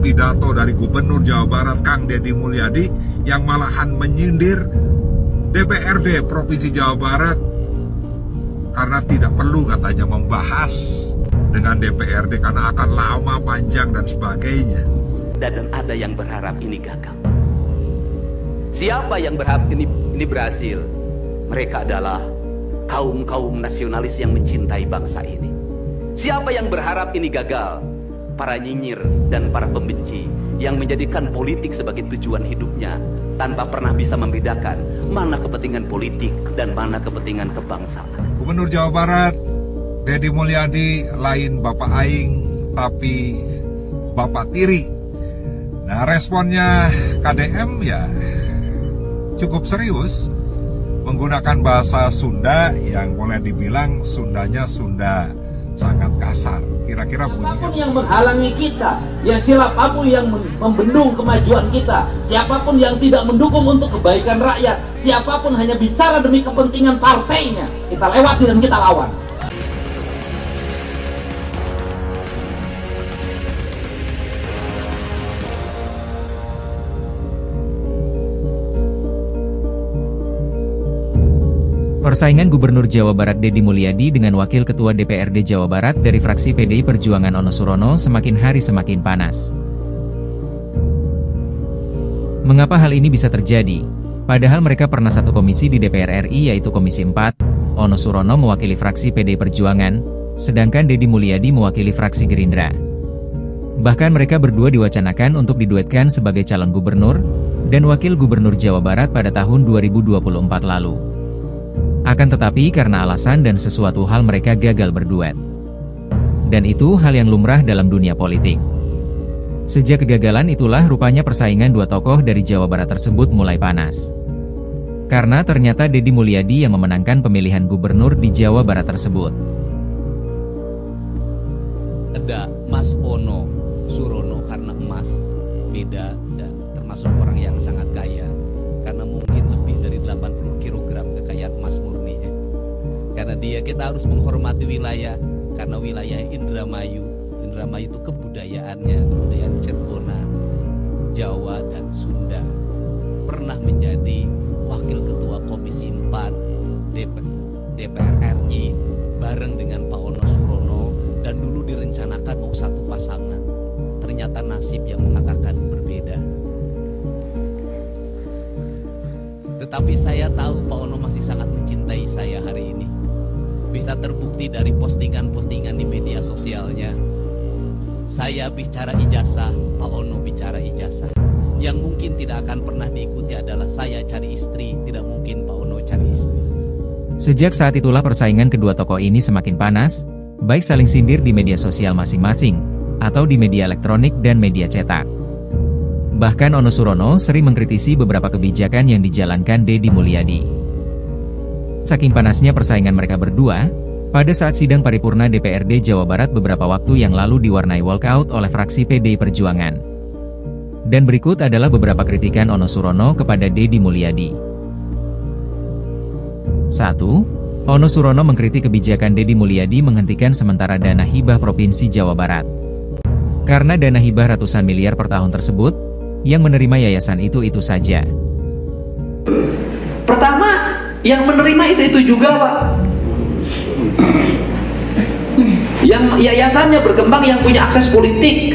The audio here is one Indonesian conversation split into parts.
pidato dari Gubernur Jawa Barat Kang Deddy Mulyadi yang malahan menyindir DPRD Provinsi Jawa Barat karena tidak perlu katanya membahas dengan DPRD karena akan lama, panjang dan sebagainya. Dan ada yang berharap ini gagal. Siapa yang berharap ini berhasil? Mereka adalah kaum-kaum nasionalis yang mencintai bangsa ini. Siapa yang berharap ini gagal? Para nyinyir dan para pembenci yang menjadikan politik sebagai tujuan hidupnya tanpa pernah bisa membedakan mana kepentingan politik dan mana kepentingan kebangsaan. Gubernur Jawa Barat Deddy Mulyadi lain Bapak Aing tapi Bapak Tiri. Nah, responnya KDM ya cukup serius, menggunakan bahasa Sunda yang boleh dibilang Sundanya Sunda sangat kasar. Kira-kira bunyinya, siapapun yang menghalangi kita, ya siapapun yang membendung kemajuan kita, siapapun yang tidak mendukung untuk kebaikan rakyat, siapapun hanya bicara demi kepentingan partainya, kita lewati dan kita lawan. Persaingan Gubernur Jawa Barat Deddy Mulyadi dengan Wakil Ketua DPRD Jawa Barat dari fraksi PDI Perjuangan Ono Surono semakin hari semakin panas. Mengapa hal ini bisa terjadi? Padahal mereka pernah satu komisi di DPR RI yaitu Komisi 4, Ono Surono mewakili fraksi PDI Perjuangan, sedangkan Deddy Mulyadi mewakili fraksi Gerindra. Bahkan mereka berdua diwacanakan untuk diduetkan sebagai calon gubernur dan wakil gubernur Jawa Barat pada tahun 2024 lalu. Akan tetapi karena alasan dan sesuatu hal mereka gagal berduet. Dan itu hal yang lumrah dalam dunia politik. Sejak kegagalan itulah rupanya persaingan dua tokoh dari Jawa Barat tersebut mulai panas. Karena ternyata Deddy Mulyadi yang memenangkan pemilihan gubernur di Jawa Barat tersebut. Ada Mas Ono Surono karena emas, beda dan termasuk orang yang sangat kaya. Karena mungkin lebih dari 80 kg kekayaan emas murninya. Karena kita harus menghormati wilayah, karena wilayah Indramayu itu kebudayaannya, kebudayaan Cirebon, Jawa dan Sunda. Pernah menjadi Wakil Ketua Komisi 4 DPR RI bareng dengan Pak Ono Surono, dan dulu direncanakan mau satu pasangan. Ternyata nasib yang mengatakan berbeda. Tetapi saya tahu Pak Ono masih sangat mencintai saya hari ini. Bisa terbukti dari postingan-postingan di media sosialnya. Saya bicara ijazah, Pak Ono bicara ijazah. Yang mungkin tidak akan pernah diikuti adalah saya cari istri, tidak mungkin Pak Ono cari istri. Sejak saat itulah persaingan kedua tokoh ini semakin panas, baik saling sindir di media sosial masing-masing, atau di media elektronik dan media cetak. Bahkan Ono Surono sering mengkritisi beberapa kebijakan yang dijalankan Deddy Mulyadi. Saking panasnya persaingan mereka berdua, pada saat sidang paripurna DPRD Jawa Barat beberapa waktu yang lalu diwarnai walkout oleh fraksi PDI Perjuangan. Dan berikut adalah beberapa kritikan Ono Surono kepada Deddy Mulyadi. 1. Ono Surono mengkritik kebijakan Deddy Mulyadi menghentikan sementara dana hibah Provinsi Jawa Barat. Karena dana hibah ratusan miliar per tahun tersebut, yang menerima yayasan itu saja. Pertama, yang menerima itu juga, Pak. Yang yayasannya berkembang yang punya akses politik.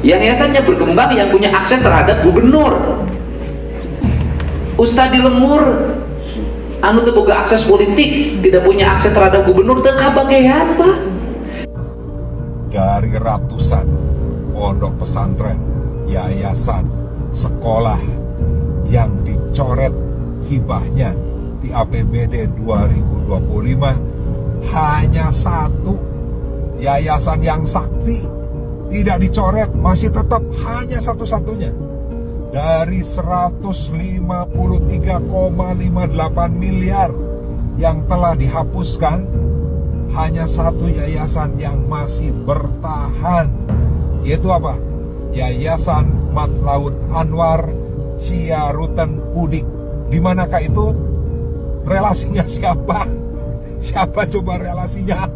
Yang yayasannya berkembang yang punya akses terhadap gubernur. Ustadz di Lemur anu boga akses politik, tidak punya akses terhadap gubernur, teu kabagean, Pak. dari ratusan pondok pesantren, yayasan, sekolah yang dicoret hibahnya di APBD 2025, hanya satu yayasan yang sakti tidak dicoret, masih tetap hanya satu-satunya dari 153,58 miliar yang telah dihapuskan. Hanya satu yayasan yang masih bertahan, yaitu apa? Yayasan Matlaut Anwar Ciaruten Udik. Di manakah itu? Relasinya siapa? Siapa coba relasinya?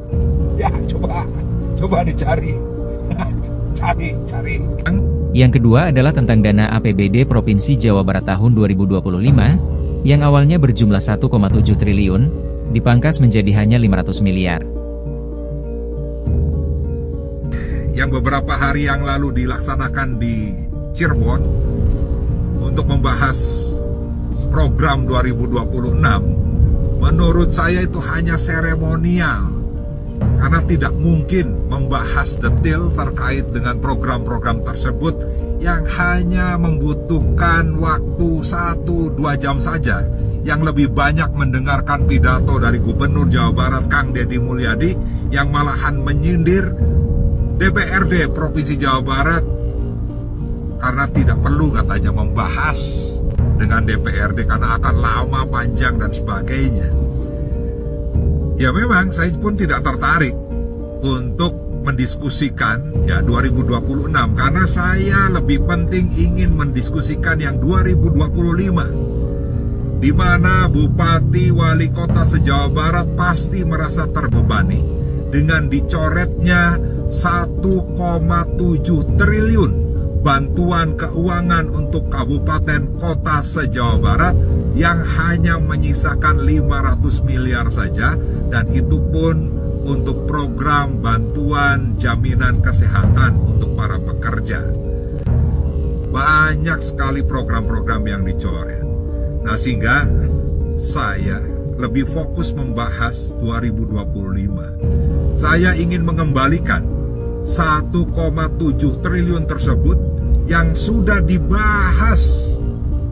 Ya coba dicari. cari. Yang kedua adalah tentang dana APBD Provinsi Jawa Barat tahun 2025, yang awalnya berjumlah 1,7 triliun, dipangkas menjadi hanya 500 miliar. Yang beberapa hari yang lalu dilaksanakan di Cirebon untuk membahas program 2026, menurut saya itu hanya seremonial. Karena tidak mungkin membahas detail terkait dengan program-program tersebut yang hanya membutuhkan waktu 1-2 jam saja. Yang lebih banyak mendengarkan pidato dari Gubernur Jawa Barat Kang Deddy Mulyadi yang malahan menyindir DPRD Provinsi Jawa Barat karena tidak perlu katanya membahas dengan DPRD karena akan lama, panjang dan sebagainya. Ya memang saya pun tidak tertarik untuk mendiskusikan ya 2026 karena saya lebih penting ingin mendiskusikan yang 2025 di mana bupati wali kota se-Jawa Barat pasti merasa terbebani dengan dicoretnya 1,7 triliun bantuan keuangan untuk kabupaten kota se-Jawa Barat yang hanya menyisakan 500 miliar saja, dan itu pun untuk program bantuan jaminan kesehatan untuk para pekerja. Banyak sekali program-program yang dicoret. Nah, sehingga saya lebih fokus membahas 2025. Saya ingin mengembalikan 1,7 triliun tersebut yang sudah dibahas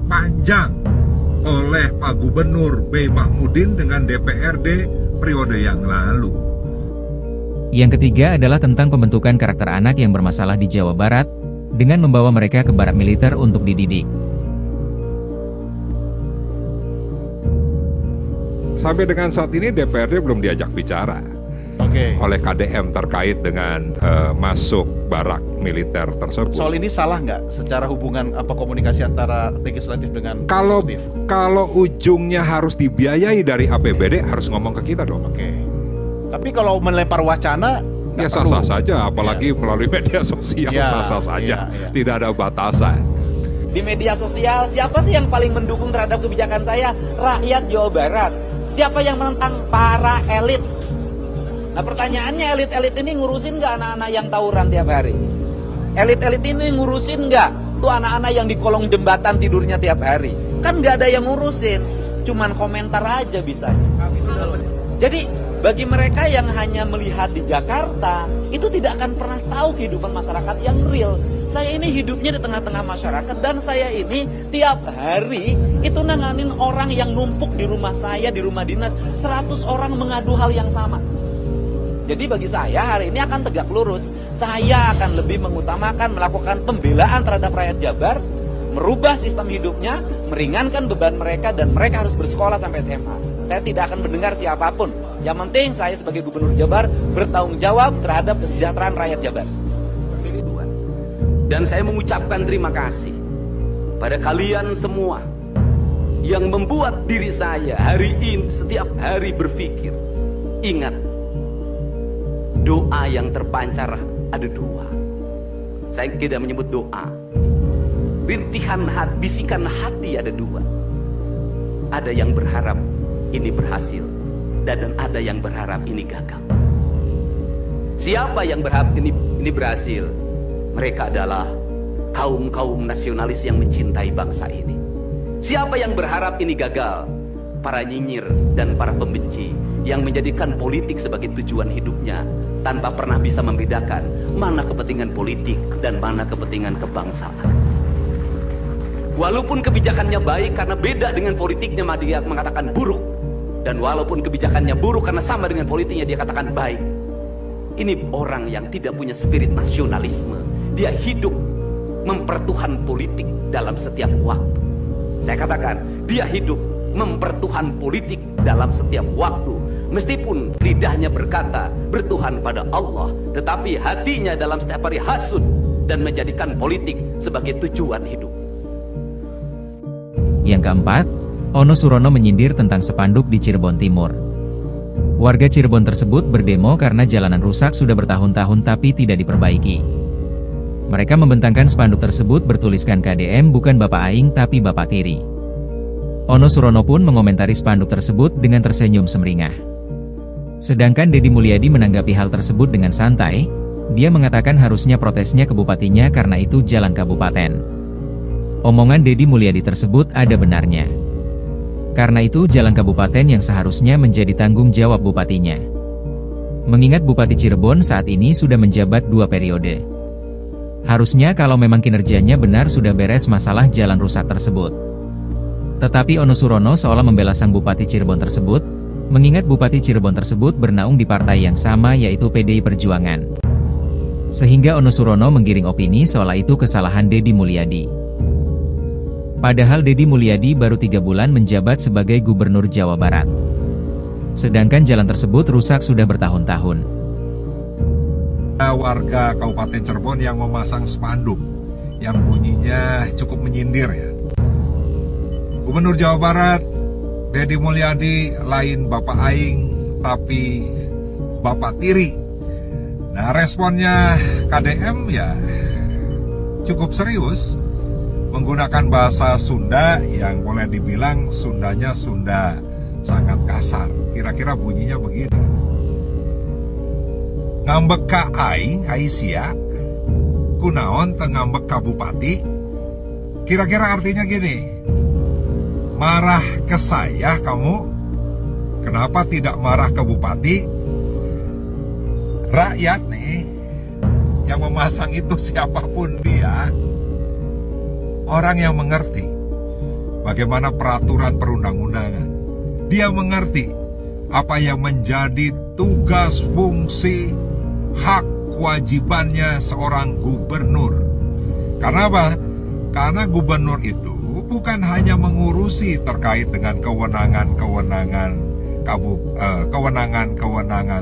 panjang oleh Pak Gubernur B. Mahmudin dengan DPRD periode yang lalu. Yang ketiga adalah tentang pembentukan karakter anak yang bermasalah di Jawa Barat, dengan membawa mereka ke barak militer untuk dididik. Sampai dengan saat ini DPRD belum diajak bicara oleh KDM terkait dengan masuk barak militer tersebut. Soal ini salah nggak secara hubungan komunikasi antara legislatif dengan eksekutif? Kalau ujungnya harus dibiayai dari APBD harus ngomong ke kita dong. Tapi kalau melempar wacana Ya sah-sah saja, apalagi melalui media sosial sah-sah saja, tidak ada batasan. Di media sosial, siapa sih yang paling mendukung terhadap kebijakan saya? Rakyat Jawa Barat. Siapa yang menentang? Para elit. Nah pertanyaannya, elit-elit ini ngurusin nggak anak-anak yang tawuran tiap hari? Elit-elit ini ngurusin nggak tuh anak-anak yang di kolong jembatan tidurnya tiap hari? Kan nggak ada yang ngurusin, cuman komentar aja bisanya. Jadi bagi mereka yang hanya melihat di Jakarta, itu tidak akan pernah tahu kehidupan masyarakat yang real. Saya ini hidupnya di tengah-tengah masyarakat, dan saya ini tiap hari itu nanganin orang yang numpuk di rumah saya, di rumah dinas. 100 orang mengadu hal yang sama. Jadi bagi saya hari ini akan tegak lurus. Saya akan lebih mengutamakan melakukan pembelaan terhadap rakyat Jabar, merubah sistem hidupnya, meringankan beban mereka, dan mereka harus bersekolah sampai SMA. Saya tidak akan mendengar siapapun. Yang penting saya sebagai Gubernur Jabar bertanggung jawab terhadap kesejahteraan rakyat Jabar. Dan saya mengucapkan terima kasih pada kalian semua yang membuat diri saya hari ini setiap hari berpikir. Ingat, doa yang terpancar ada 2. Saya tidak menyebut doa. Rintihan hati, bisikan hati ada 2. Ada yang berharap ini berhasil, dan ada yang berharap ini gagal. Siapa yang berharap ini berhasil? Mereka adalah kaum-kaum nasionalis yang mencintai bangsa ini. Siapa yang berharap ini gagal? Para nyinyir dan para pembenci yang menjadikan politik sebagai tujuan hidupnya tanpa pernah bisa membedakan mana kepentingan politik dan mana kepentingan kebangsaan. Walaupun kebijakannya baik karena beda dengan politiknya, dia mengatakan buruk. Dan walaupun kebijakannya buruk karena sama dengan politiknya, dia katakan baik. Ini orang yang tidak punya spirit nasionalisme. Dia hidup mempertuhan politik dalam setiap waktu. Saya katakan, dia hidup mempertuhan politik dalam setiap waktu. Meskipun lidahnya berkata bertuhan pada Allah, tetapi hatinya dalam setiap hari hasud dan menjadikan politik sebagai tujuan hidup. Yang keempat, Ono Surono menyindir tentang spanduk di Cirebon Timur. Warga Cirebon tersebut berdemo karena jalanan rusak sudah bertahun-tahun tapi tidak diperbaiki. Mereka membentangkan spanduk tersebut bertuliskan KDM bukan Bapak Aing tapi Bapak Tiri. Ono Surono pun mengomentari spanduk tersebut dengan tersenyum semeringah. Sedangkan Deddy Mulyadi menanggapi hal tersebut dengan santai, dia mengatakan harusnya protesnya ke bupatinya karena itu jalan kabupaten. Omongan Deddy Mulyadi tersebut ada benarnya. Karena itu jalan kabupaten yang seharusnya menjadi tanggung jawab bupatinya. Mengingat Bupati Cirebon saat ini sudah menjabat 2 periode. Harusnya kalau memang kinerjanya benar sudah beres masalah jalan rusak tersebut. Tetapi Ono Surono seolah membela sang Bupati Cirebon tersebut, mengingat Bupati Cirebon tersebut bernaung di partai yang sama yaitu PDI Perjuangan. Sehingga Ono Surono menggiring opini seolah itu kesalahan Deddy Mulyadi. Padahal Deddy Mulyadi baru 3 bulan menjabat sebagai Gubernur Jawa Barat. Sedangkan jalan tersebut rusak sudah bertahun-tahun. Warga Kabupaten Cirebon yang memasang spanduk yang bunyinya cukup menyindir ya. Gubernur Jawa Barat Deddy Mulyadi lain Bapak Aing tapi Bapak Tiri. Nah, responnya KDM ya cukup serius, menggunakan bahasa Sunda yang boleh dibilang Sundanya Sunda sangat kasar. Kira-kira bunyinya begini. Ngambek ka aing sia, kunaon teu ngambek ka bupati. Kira-kira artinya gini, marah ke saya kamu, kenapa tidak marah ke bupati? Rakyat nih yang memasang itu siapapun dia, orang yang mengerti bagaimana peraturan perundang-undangan. Dia mengerti apa yang menjadi tugas, fungsi, hak kewajibannya seorang gubernur. Karena apa? Karena gubernur itu bukan hanya mengurusi terkait dengan kewenangan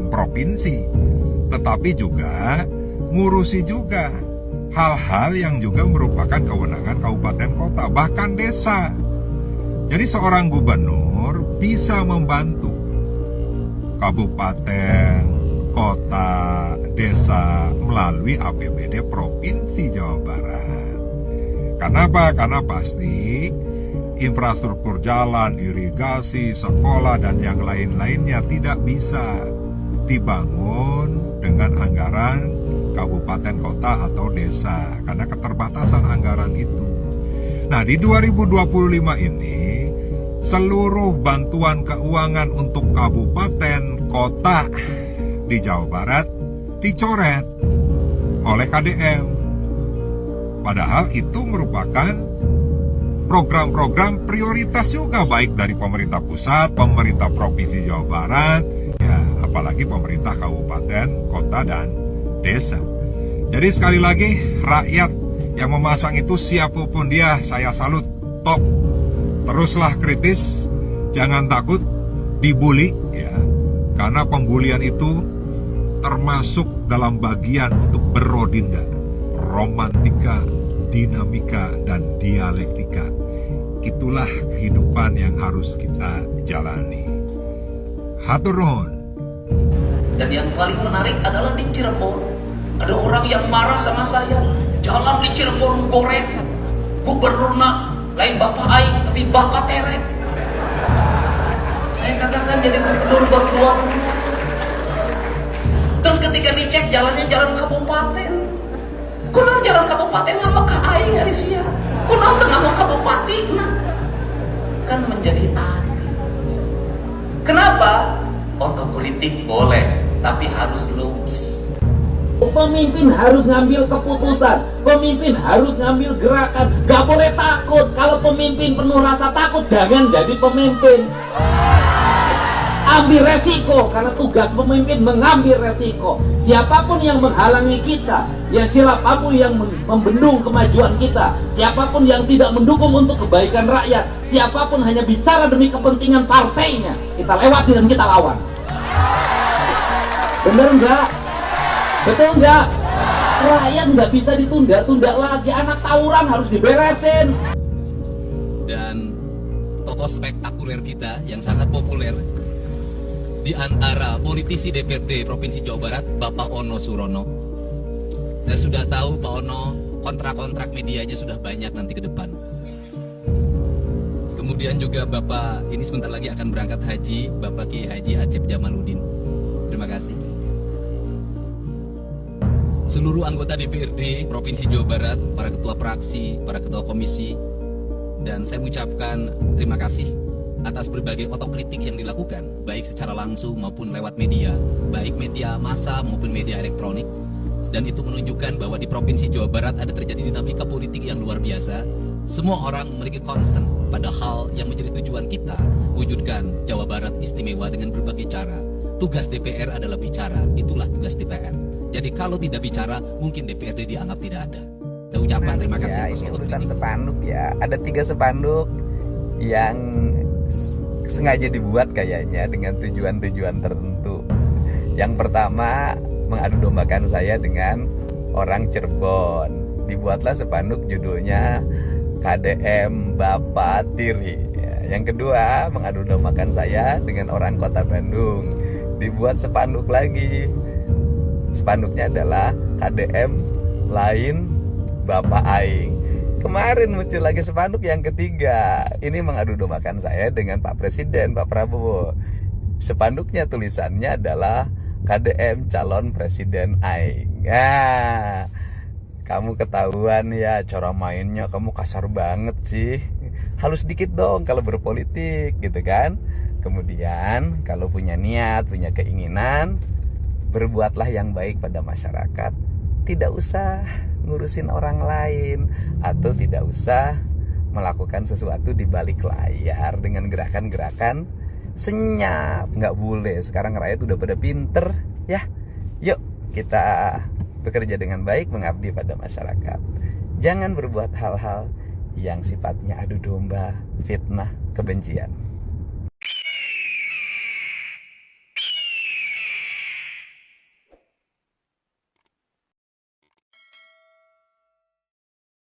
provinsi, tetapi juga ngurusi juga hal-hal yang juga merupakan kewenangan kabupaten kota, bahkan desa. Jadi seorang gubernur bisa membantu kabupaten, kota, desa melalui APBD Provinsi Jawa Barat. Kenapa? Karena pasti infrastruktur jalan, irigasi, sekolah, dan yang lain-lainnya tidak bisa dibangun dengan anggaran kabupaten, kota, atau desa. Karena keterbatasan anggaran itu. Nah, di 2025 ini, seluruh bantuan keuangan untuk kabupaten, kota di Jawa Barat dicoret oleh KDM. Padahal itu merupakan program-program prioritas juga, baik dari pemerintah pusat, pemerintah provinsi Jawa Barat, ya apalagi pemerintah kabupaten, kota, dan desa. Jadi sekali lagi, rakyat yang memasang itu siapapun dia, saya salut, top. Teruslah kritis, jangan takut dibully ya. Karena pembulian itu termasuk dalam bagian untuk berodinda, romantika, dinamika, dan dialektika. Itulah kehidupan yang harus kita jalani. Hatur nuhun. Dan yang paling menarik adalah di Cirebon, ada orang yang marah sama saya. Jalan di Cirebon goreng, gubernurna lain Bapak Aing tapi Bapak Terek. Saya katakan jadi gubernur berdua. Terus ketika dicek jalannya jalan kabupaten, kunaon jalan kabupaten ngambek ka aing ari sia, kunaon teu ngambek ka bupati, kan menjadi aneh. Kenapa? Otokritik boleh, tapi harus logis. Pemimpin harus ngambil keputusan, pemimpin harus ngambil gerakan, gak boleh takut. Kalau pemimpin penuh rasa takut, jangan jadi pemimpin. Ambil resiko, karena tugas pemimpin mengambil resiko. Siapapun yang menghalangi kita, ya siapapun yang membendung kemajuan kita, siapapun yang tidak mendukung untuk kebaikan rakyat, siapapun hanya bicara demi kepentingan partainya, kita lewati dan kita lawan. Bener enggak? Betul enggak? Rakyat nggak bisa ditunda-tunda lagi, anak tawuran harus diberesin. Dan tokoh spektakuler kita yang sangat populer di antara politisi DPRD Provinsi Jawa Barat, Bapak Ono Surono. Saya sudah tahu Pak Ono, kontrak-kontrak medianya sudah banyak nanti ke depan. Kemudian juga Bapak ini sebentar lagi akan berangkat haji, Bapak Kiai Haji Acep Jamaluddin. Terima kasih. Seluruh anggota DPRD Provinsi Jawa Barat, para ketua fraksi, para ketua komisi, dan saya mengucapkan terima kasih atas berbagai otokritik yang dilakukan, baik secara langsung maupun lewat media, baik media massa maupun media elektronik. Dan itu menunjukkan bahwa di Provinsi Jawa Barat ada terjadi dinamika politik yang luar biasa. Semua orang memiliki concern pada hal yang menjadi tujuan kita, wujudkan Jawa Barat istimewa dengan berbagai cara. Tugas DPR adalah bicara, itulah tugas DPR. Jadi kalau tidak bicara, mungkin DPRD dianggap tidak ada. Saya ucapkan terima kasih Ya, atas ini urusan otokritik. spanduk ya. Ada 3 spanduk yang sengaja dibuat kayaknya dengan tujuan-tujuan tertentu. Yang pertama, mengadu dombakan saya dengan orang Cirebon. Dibuatlah spanduk judulnya KDM Bapak Tiri. Ya, yang kedua, mengadu dombakan saya dengan orang Kota Bandung. Dibuat spanduk lagi. Spanduknya adalah KDM lain Bapak Aing. Kemarin muncul lagi spanduk yang ketiga. Ini mengadu dombakan saya dengan Pak Presiden, Pak Prabowo. Spanduknya tulisannya adalah KDM calon Presiden Aing. Ya, kamu ketahuan ya cara mainnya, kamu kasar banget sih. Halus dikit dong kalau berpolitik gitu kan. Kemudian kalau punya niat, punya keinginan, berbuatlah yang baik pada masyarakat. Tidak usah ngurusin orang lain, atau tidak usah melakukan sesuatu di balik layar dengan gerakan-gerakan senyap. Nggak boleh, sekarang rakyat udah pada pinter ya. Yuk kita bekerja dengan baik, mengabdi pada masyarakat. Jangan berbuat hal-hal yang sifatnya adu domba, fitnah, kebencian.